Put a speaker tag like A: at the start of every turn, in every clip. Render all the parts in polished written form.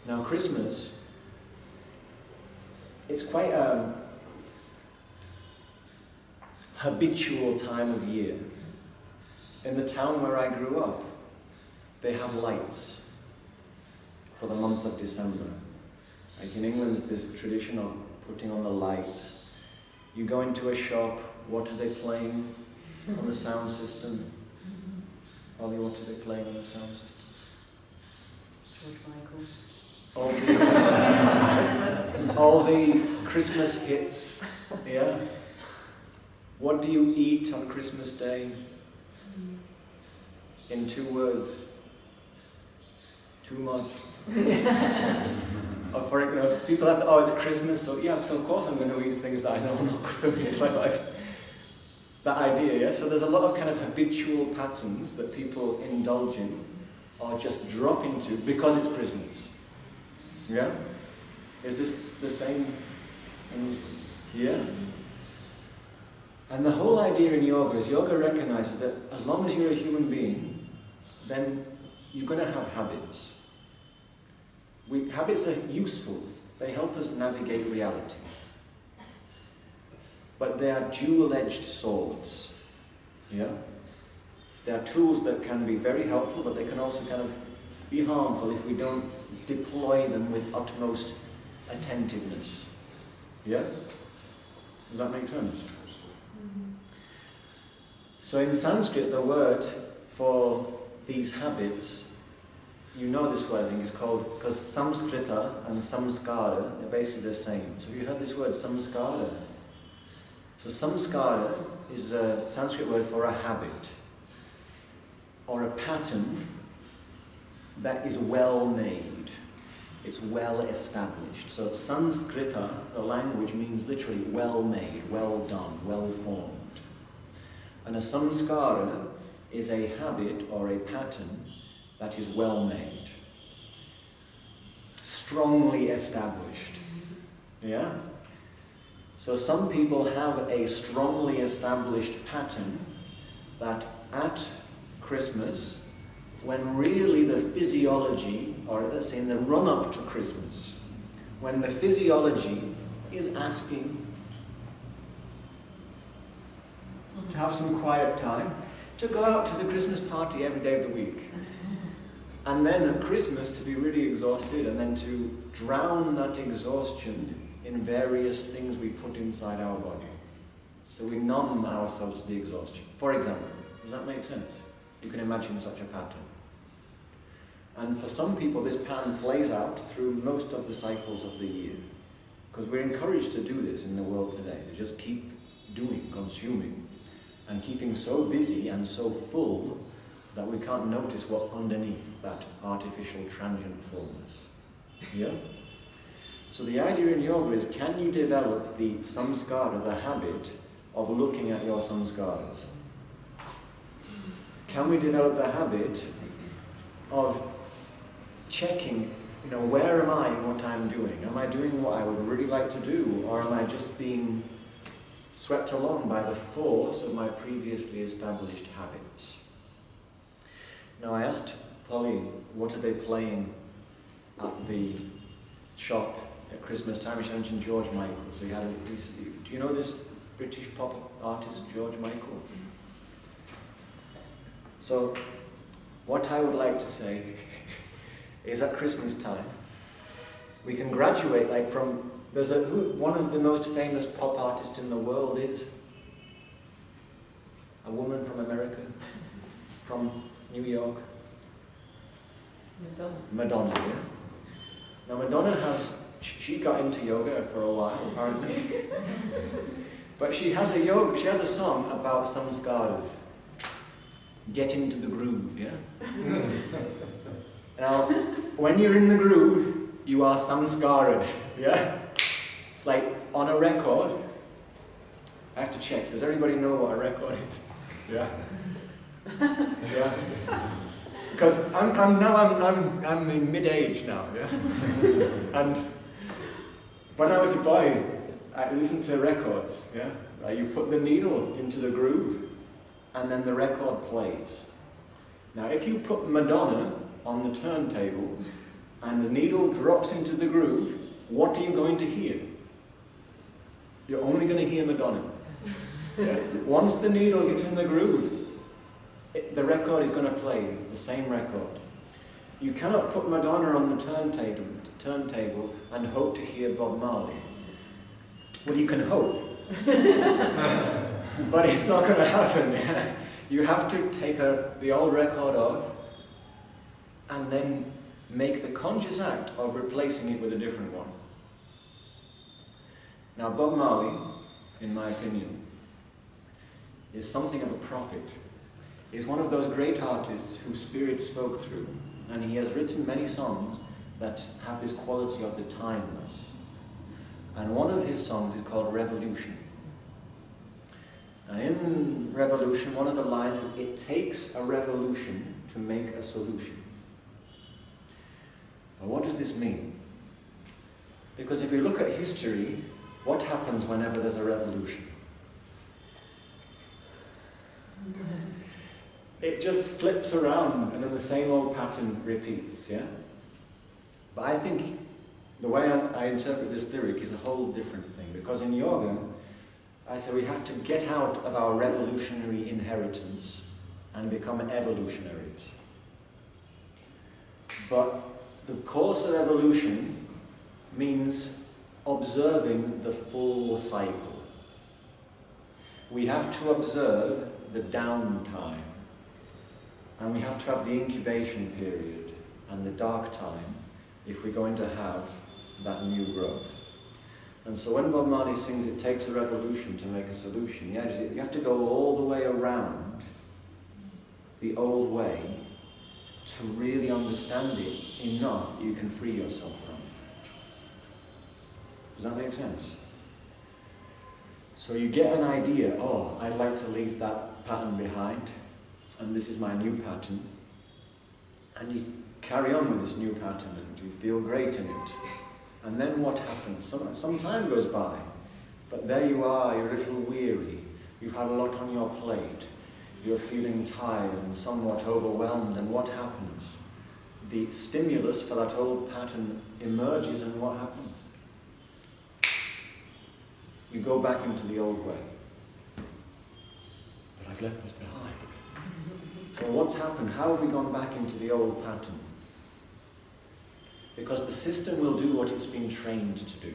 A: Now Christmas, it's quite a habitual time of year. In the town where I grew up, they have lights for the month of December. Like in England, there's this tradition of putting on the lights. You go into a shop, what are they playing on the sound system? Ollie, what are they playing on the sound system?
B: George Michael.
A: All the Christmas hits, yeah? What do you eat on Christmas Day? In 2 words. Too much. Or for, people have, oh, it's Christmas, so yeah, so of course I'm going to eat things that I know are not good for me. It's like that idea, yeah? So there's a lot of kind of habitual patterns that people indulge in or just drop into because it's Christmas. Yeah? Is this the same? Yeah. And the whole idea in yoga is yoga recognizes that as long as you're a human being, then you're going to have habits. Habits are useful. They help us navigate reality. But they are dual-edged swords. Yeah? They are tools that can be very helpful, but they can also kind of be harmful if we don't deploy them with utmost attentiveness. Yeah? Does that make sense? Mm-hmm. So in Sanskrit, the word for these habits, you know this word, I think, is called, because Samskrita and Samskara, they're basically the same. So have you heard this word, Samskara? So Samskara is a Sanskrit word for a habit, or a pattern that is well made. It's well established. So Sanskrita, the language, means literally well made, well done, well formed. And a samskara is a habit or a pattern that is well made, strongly established. Yeah? So some people have a strongly established pattern that at Christmas, when really the physiology, or let's say in the run-up to Christmas, when the physiology is asking to have some quiet time, to go out to the Christmas party every day of the week. And then at Christmas to be really exhausted, and then to drown that exhaustion in various things we put inside our body. So we numb ourselves to the exhaustion. For example, does that make sense? You can imagine such a pattern. And for some people this pattern plays out through most of the cycles of the year. Because we're encouraged to do this in the world today, to just keep doing, consuming, and keeping so busy and so full that we can't notice what's underneath that artificial transient fullness. Yeah? So the idea in yoga is, can you develop the samskara, the habit of looking at your samskaras? Can we develop the habit of checking, where am I in what I'm doing? Am I doing what I would really like to do, or am I just being swept along by the force of my previously established habits? Now I asked Polly, what are they playing at the shop at Christmas time? She mentioned George Michael. So he had do you know this British pop artist, George Michael? So what I would like to say is at Christmas time, we can graduate from, one of the most famous pop artists in the world is a woman from America, from New York. Madonna, yeah. Now Madonna she got into yoga for a while, apparently. But she has a song about samskaras. Get into the groove, yeah? Now, when you're in the groove, you are samskara'd, yeah? It's like on a record. I have to check. Does everybody know what a record is? Yeah. Yeah. Because I'm in mid-age now, yeah. And when I was a boy, I listened to records, yeah. You put the needle into the groove, and then the record plays. Now, if you put Madonna on the turntable, and the needle drops into the groove, what are you going to hear? You're only going to hear Madonna. Yeah? Once the needle gets in the groove, the record is going to play, the same record. You cannot put Madonna on the turntable and hope to hear Bob Marley. Well, you can hope, but it's not going to happen. Yeah? You have to take the old record off and then make the conscious act of replacing it with a different one. Now, Bob Marley, in my opinion, is something of a prophet. He's one of those great artists whose spirit spoke through, and he has written many songs that have this quality of the timeless. And one of his songs is called Revolution. And in Revolution, one of the lines is, "It takes a revolution to make a solution." But what does this mean? Because if you look at history, what happens whenever there's a revolution? It just flips around and then the same old pattern repeats, yeah? But I think the way I interpret this lyric is a whole different thing, because in yoga, I say we have to get out of our revolutionary inheritance and become evolutionaries. But the course of evolution means observing the full cycle. We have to observe the downtime, and we have to have the incubation period and the dark time if we're going to have that new growth. And so when Bob Marley sings, "It takes a revolution to make a solution," yeah, you have to go all the way around the old way to really understand it enough that you can free yourself from it. Does that make sense? So you get an idea, oh, I'd like to leave that pattern behind, and this is my new pattern. And you carry on with this new pattern and you feel great in it. And then what happens? Some time goes by, but there you are, you're a little weary, you've had a lot on your plate, you're feeling tired and somewhat overwhelmed, and what happens? The stimulus for that old pattern emerges, and what happens? You go back into the old way. But I've left this behind. So what's happened? How have we gone back into the old pattern? Because the system will do what it's been trained to do.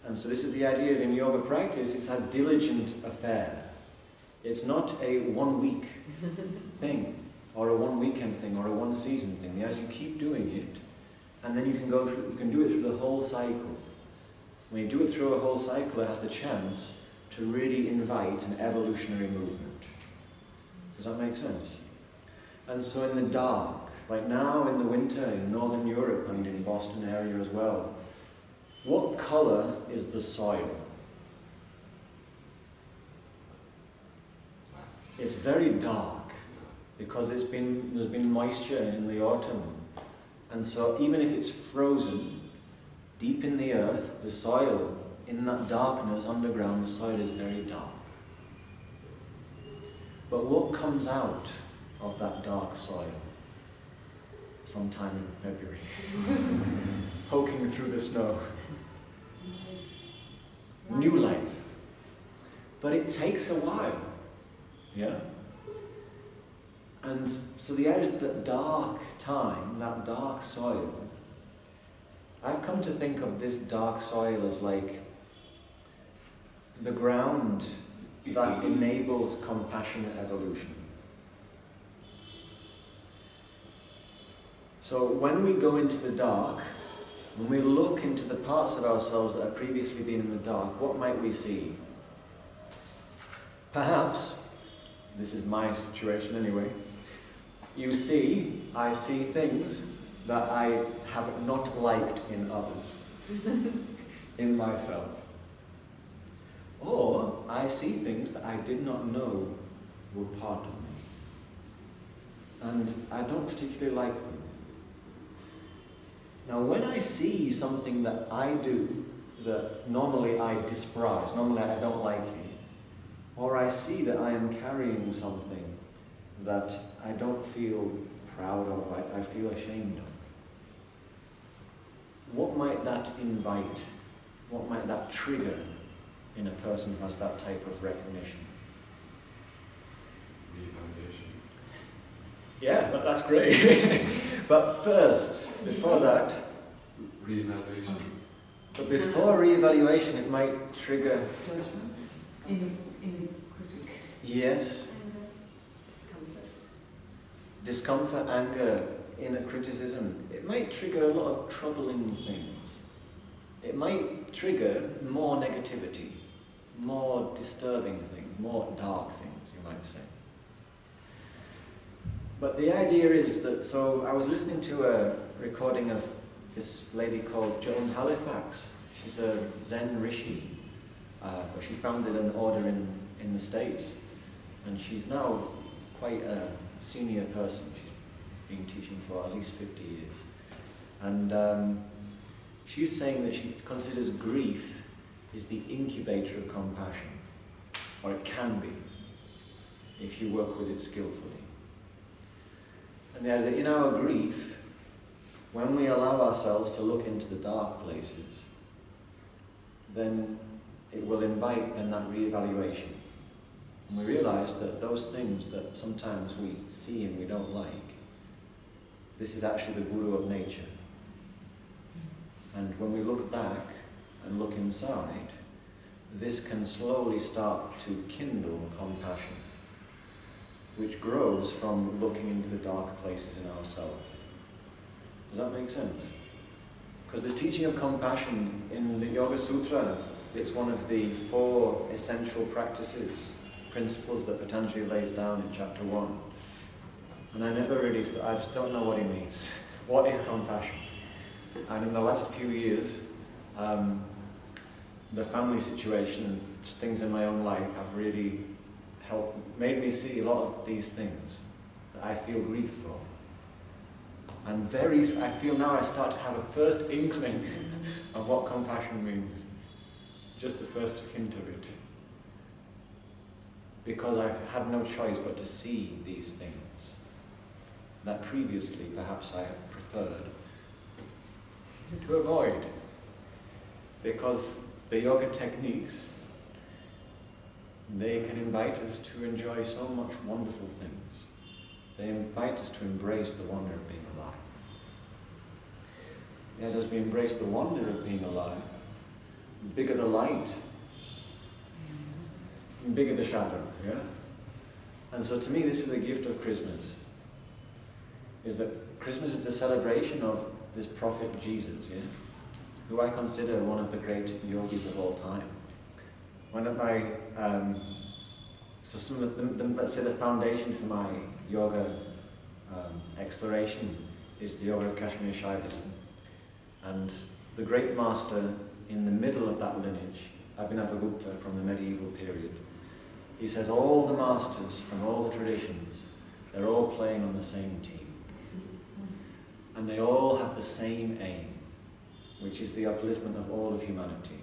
A: And so this is the idea of, in yoga practice, it's a diligent affair. It's not a one-week thing, or a one-weekend thing, or a one-season thing. As you keep doing it, and then you can do it through the whole cycle. When you do it through a whole cycle, it has the chance to really invite an evolutionary movement. Does that make sense? And so in the dark, like now in the winter in Northern Europe and in Boston area as well, what colour is the soil? It's very dark because there's been moisture in the autumn. And so even if it's frozen, deep in the earth, the soil, in that darkness underground, the soil is very dark. But what comes out of that dark soil? Sometime in February, poking through the snow. New life. But it takes a while, yeah? And so the idea is that dark time, that dark soil, I've come to think of this dark soil as like the ground that enables compassionate evolution. So when we go into the dark, when we look into the parts of ourselves that have previously been in the dark, what might we see? Perhaps, this is my situation anyway, I see things that I have not liked in others, in myself. Or I see things that I did not know were part of me. And I don't particularly like them. Now when I see something that I do that normally I despise, normally I don't like it, or I see that I am carrying something that I don't feel proud of, I feel ashamed of. What might that invite? What might that trigger in a person who has that type of recognition?
C: Reevaluation.
A: Yeah, that's great. But first, before that,
C: Reevaluation.
A: but before re-evaluation, it might trigger.
B: Judgment. In critic.
A: Yes.
B: Discomfort.
A: Discomfort, anger, inner criticism. It might trigger a lot of troubling things. It might trigger more negativity, more disturbing things, more dark things, you might say. But the idea is that, so I was listening to a recording of this lady called Joan Halifax. She's a Zen rishi. She founded an order in the States. And she's now quite a senior person. She's been teaching for at least 50 years. And she's saying that she considers grief is the incubator of compassion. Or it can be, if you work with it skillfully. And the idea that in our grief, when we allow ourselves to look into the dark places, then it will invite then that re-evaluation. And we realise that those things that sometimes we see and we don't like, this is actually the guru of nature. And when we look back and look inside, this can slowly start to kindle compassion, which grows from looking into the dark places in ourselves. Does that make sense? Because the teaching of compassion in the Yoga Sutra, it's one of the 4 essential practices, principles that Patanjali lays down in chapter 1. And I never really, I just don't know what he means. What is compassion? And in the last few years, the family situation and just things in my own life have really made me see a lot of these things that I feel grief for. And I feel now I start to have a first inkling of what compassion means. Just the first hint of it. Because I've had no choice but to see these things that previously perhaps I had preferred to avoid. Because the yoga techniques, they can invite us to enjoy so much wonderful things. They invite us to embrace the wonder of being alive. As we embrace the wonder of being alive, the bigger the light, the bigger the shadow, yeah? And so to me this is the gift of Christmas, is that Christmas is the celebration of this prophet Jesus, yeah? Who I consider one of the great yogis of all time. One of my, so some of let's say the foundation for my yoga exploration is the yoga of Kashmir Shaivism. And the great master in the middle of that lineage, Abhinavagupta from the medieval period, he says all the masters from all the traditions, they're all playing on the same team. And they all have the same aim, which is the upliftment of all of humanity.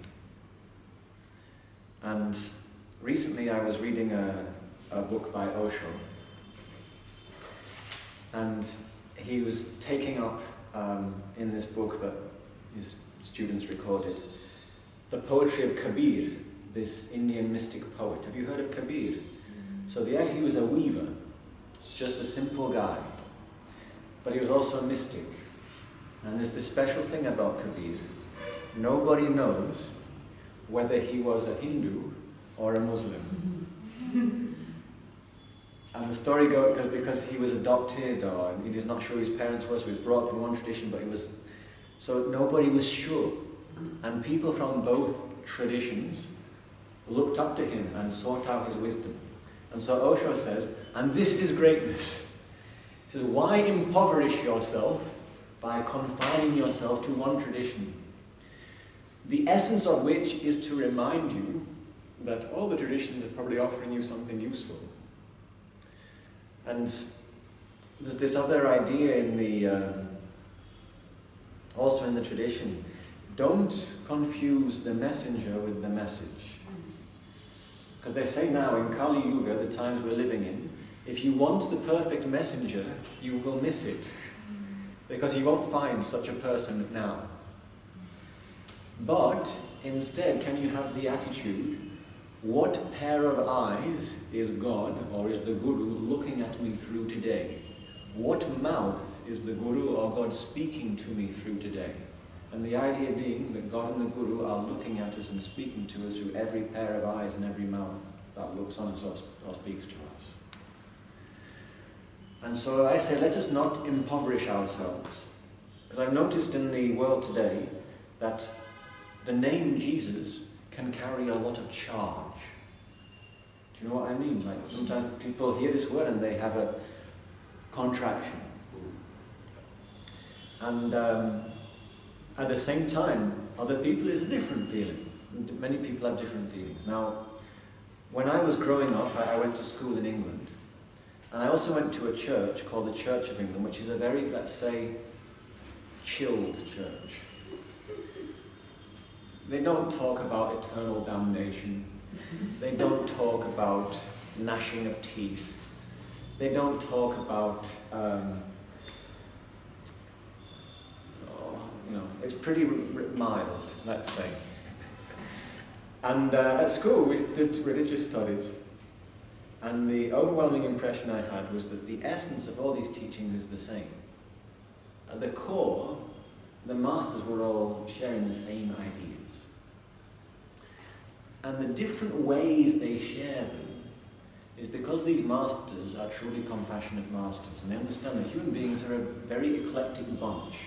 A: And recently I was reading a book by Osho, and he was taking up in this book that his students recorded, the poetry of Kabir, this Indian mystic poet. Have you heard of Kabir? So he was a weaver, just a simple guy, but he was also a mystic. And there's this special thing about Kabir. Nobody knows whether he was a Hindu or a Muslim. And the story goes because he was adopted, or he was not sure who his parents were, so he was brought up in one tradition, but so nobody was sure. And people from both traditions looked up to him and sought out his wisdom. And so Osho says, and this is his greatness. He says, why impoverish yourself by confining yourself to one tradition? The essence of which is to remind you that all the traditions are probably offering you something useful. And there's this other idea in also in the tradition, don't confuse the messenger with the message. Because they say now in Kali Yuga, the times we're living in, If you want the perfect messenger, you will miss it, because you won't find such a person now. But instead, can you have the attitude, what pair of eyes is God or is the Guru looking at me through today? What mouth is the Guru or God speaking to me through today? And the idea being that God and the Guru are looking at us and speaking to us through every pair of eyes and every mouth that looks on us or speaks to us. And so I say, let us not impoverish ourselves. Because I've noticed in the world today that the name Jesus can carry a lot of charge. Do you know what I mean? Like sometimes people hear this word and they have a contraction. And at the same time, other people is a different feeling. Many people have different feelings. Now, when I was growing up, I went to school in England. And I also went to a church called the Church of England, which is a very, let's say, chilled church. They don't talk about eternal damnation. They don't talk about gnashing of teeth. They don't talk about, it's pretty mild, let's say. And at school we did religious studies. And the overwhelming impression I had was that the essence of all these teachings is the same. At the core, the masters were all sharing the same ideas. And the different ways they share them is because these masters are truly compassionate masters, and they understand that human beings are a very eclectic bunch,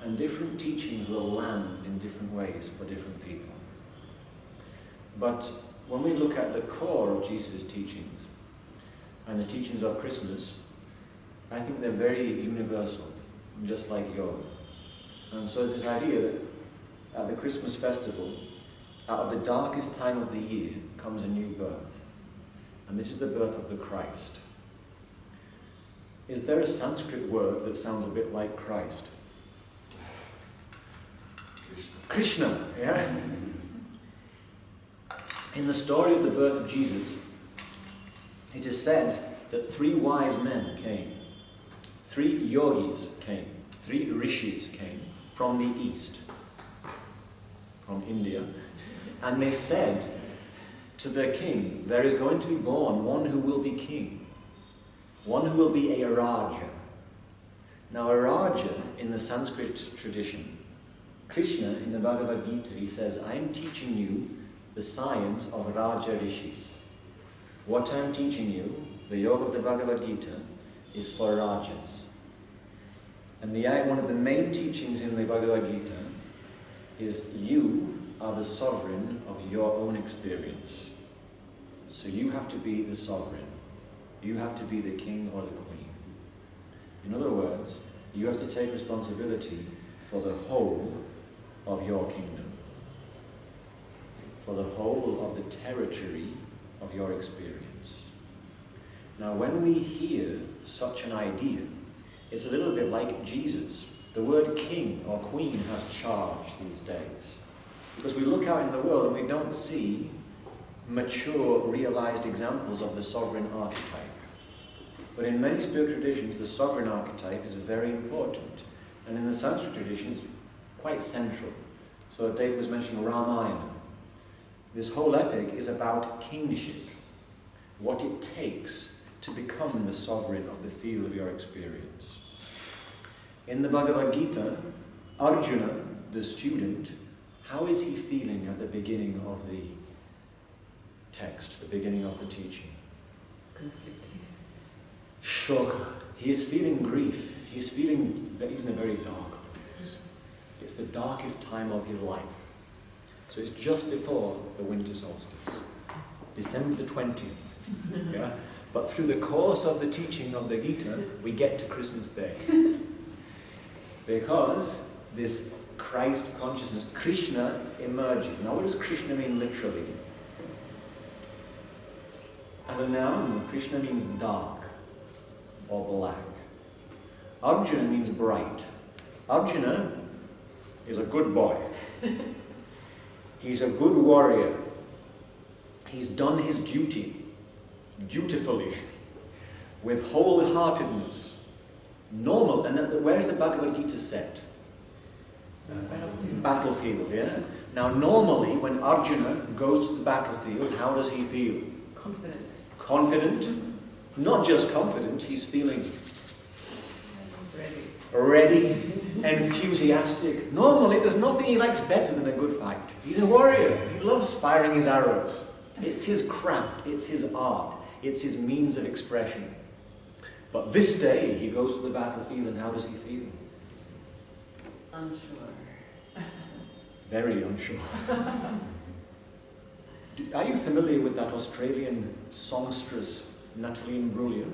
A: and different teachings will land in different ways for different people. But when we look at the core of Jesus' teachings, and the teachings of Christmas, I think they're very universal, just like yoga. And so there's this idea that at the Christmas festival, out of the darkest time of the year comes a new birth. And this is the birth of the Christ. Is there a Sanskrit word that sounds a bit like Christ? Krishna, yeah? In the story of the birth of Jesus, it is said that 3 wise men came, 3 yogis came, 3 rishis came from the east, from India, and they said to their king, there is going to be born one who will be king, one who will be a Raja. Now a Raja in the Sanskrit tradition, Krishna in the Bhagavad Gita, he says, I am teaching you the science of Raja Rishis. What I am teaching you, the yoga of the Bhagavad Gita, is for Rajas. And one of the main teachings in the Bhagavad Gita is you are the sovereign of your own experience. So you have to be the sovereign. You have to be the king or the queen. In other words, you have to take responsibility for the whole of your kingdom, for the whole of the territory of your experience. Now, when we hear such an idea, it's a little bit like Jesus. The word king or queen has charge these days. Because we look out in the world and we don't see mature, realized examples of the sovereign archetype. But in many spiritual traditions, the sovereign archetype is very important. And in the Sanskrit tradition, it's quite central. So Dave was mentioning Ramayana. This whole epic is about kingship, what it takes to become the sovereign of the field of your experience. In the Bhagavad Gita, Arjuna, the student, how is he feeling at the beginning of the text, the beginning of the teaching?
B: Conflicted.
A: Shoka. He is feeling grief. He's feeling that he's in a very dark place. It's the darkest time of his life. So it's just before the winter solstice, December the 20th. Yeah? But through the course of the teaching of the Gita, we get to Christmas Day. Because this Christ consciousness, Krishna, emerges. Now what does Krishna mean literally? As a noun, Krishna means dark or black. Arjuna means bright. Arjuna is a good boy. He's a good warrior. He's done his duty, dutifully. with wholeheartedness. Normal, and then where's the Bhagavad Gita set? Battlefield, yeah? Now normally when Arjuna goes to the battlefield, how does he feel?
B: Confident.
A: Confident? Not just confident, he's feeling
B: Ready.
A: ready, enthusiastic. Normally there's nothing he likes better than a good fight. He's a warrior. He loves firing his arrows. It's his craft, it's his art, it's his means of expression. But this day he goes to the battlefield and how does he feel?
B: Unsure.
A: Very unsure. Are you familiar with that Australian songstress, Natalie Imbruglia?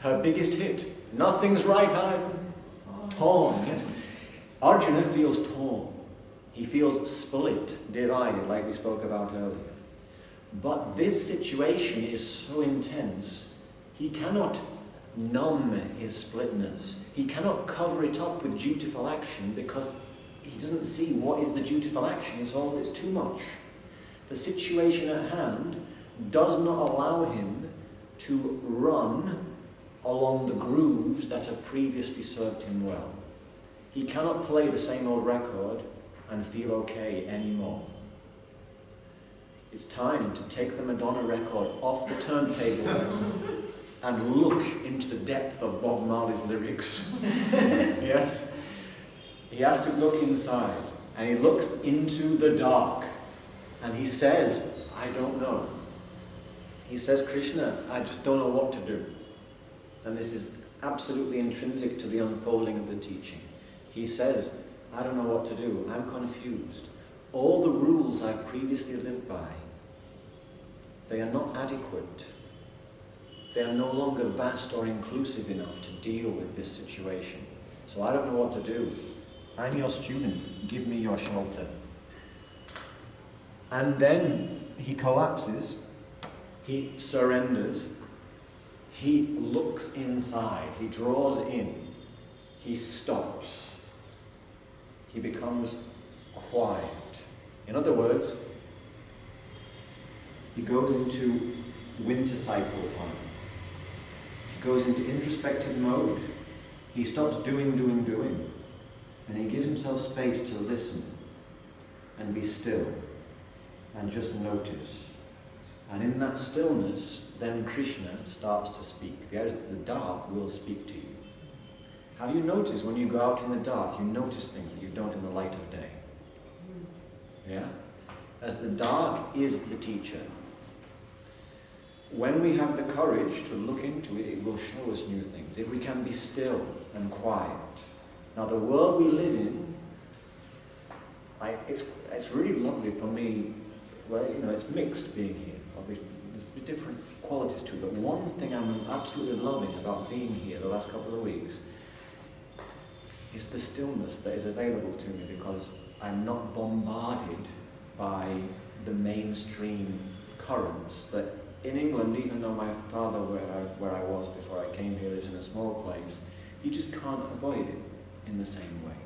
A: Her biggest hit, Nothing's Right, I'm Torn. Yes? Arjuna feels torn. He feels split, divided, like we spoke about earlier. But this situation is so intense, he cannot numb his splitness. He cannot cover it up with dutiful action because he doesn't see what is the dutiful action. It's too much. The situation at hand does not allow him to run along the grooves that have previously served him well. He cannot play the same old record and feel okay anymore. It's time to take the Madonna record off the turntable and look into the depth of Bob Marley's lyrics. Yes? He has to look inside, and he looks into the dark, and he says, I don't know. He says, Krishna, I just don't know what to do. And this is absolutely intrinsic to the unfolding of the teaching. He says, I don't know what to do. I'm confused. All the rules I've previously lived by, they are not adequate. They are no longer vast or inclusive enough to deal with this situation. So I don't know what to do. I'm your student. Give me your shelter. And then he collapses. He surrenders. He looks inside. He draws in. He stops. He becomes quiet. In other words, he goes into winter cycle time. He goes into introspective mode. He stops doing, and he gives himself space to listen and be still and just notice. And in that stillness, then Krishna starts to speak. The dark will speak to you. Have you noticed when you go out in the dark, you notice things that you don't in the light of day? Yeah? As the dark is the teacher. When we have the courage to look into it, it will show us new things. If we can be still and quiet. Now the world we live in, it's really lovely for me. Well, it's mixed being here. There's different qualities to it. But one thing I'm absolutely loving about being here the last couple of weeks is the stillness that is available to me because I'm not bombarded by the mainstream currents that in England, even though my father, where I was before I came here, lives in a small place, you just can't avoid it in the same way.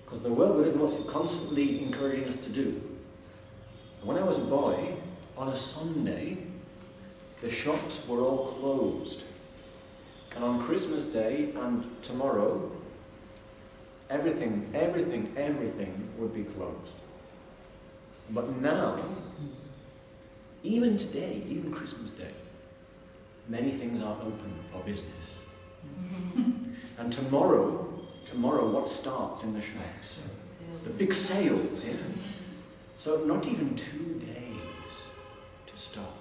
A: Because the world we live in is constantly encouraging us to do. And when I was a boy, on a Sunday, the shops were all closed. And on Christmas Day and tomorrow, everything would be closed. But now, even today, even Christmas Day, many things are open for business. And tomorrow, what starts in the shops? The big sales, yeah? So not even 2 days to stop.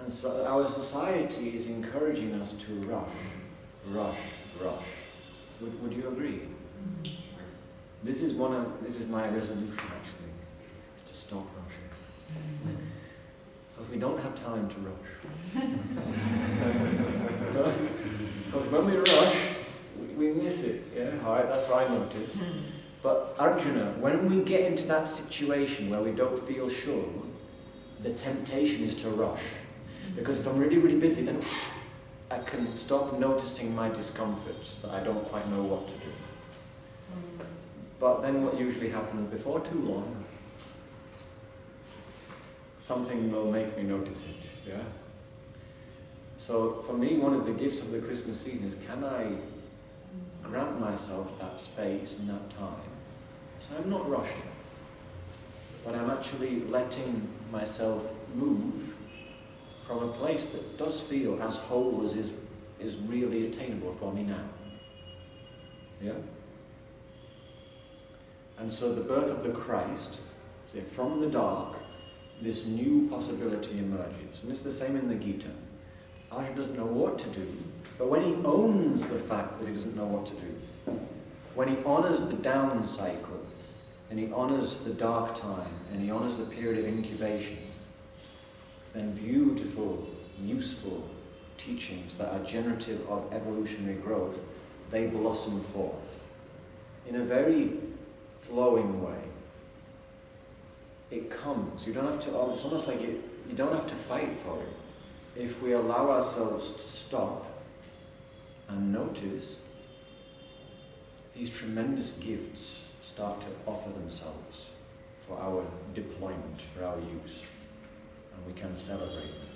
A: And so our society is encouraging us to rush. Would you agree? This is my resolution actually, is to stop rushing. Because we don't have time to rush. Because when we rush, we miss it, yeah? Alright, that's what I noticed. But Arjuna, when we get into that situation where we don't feel sure, the temptation is to rush. Because if I'm really, really busy, then I can stop noticing my discomfort, that I don't quite know what to do. But then what usually happens before too long, something will make me notice it, yeah? So for me, one of the gifts of the Christmas season is, can I grant myself that space and that time? So I'm not rushing, but I'm actually letting myself move from a place that does feel as whole as is really attainable for me now. Yeah? And so the birth of the Christ, say, from the dark, this new possibility emerges. And it's the same in the Gita. Arjuna doesn't know what to do, but when he owns the fact that he doesn't know what to do, when he honors the down cycle, and he honors the dark time, and he honors the period of incubation, then beautiful, useful teachings that are generative of evolutionary growth, they blossom forth in a very flowing way. It comes. You don't have to, it's almost like you don't have to fight for it. If we allow ourselves to stop and notice, these tremendous gifts start to offer themselves for our deployment, for our use, and we can celebrate them.